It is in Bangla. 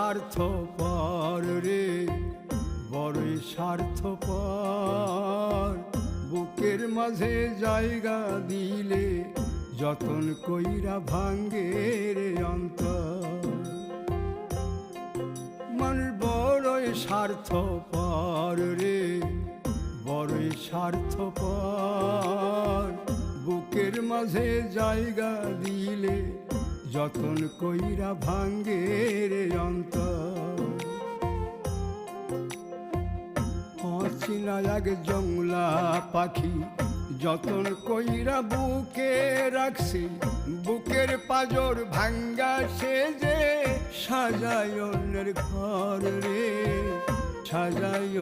স্বার্থপর রে, বড়ই স্বার্থপর। বুকের মাঝে জায়গা দিলে যতন কইরা ভাঙ্গে রে অন্তর। মানুষ বড়ই স্বার্থপর রে, বড়ই স্বার্থপর। বুকের মাঝে জায়গা দিলে যতন কইরা ভাঙ্গে রে অন্তর। অচিনা এক জংলা পাখি যতন কইরা বুকে রাখছি, বুকের পাজর ভাঙ্গা সে যে সাজায় অন্যের ঘর রে, সাজায়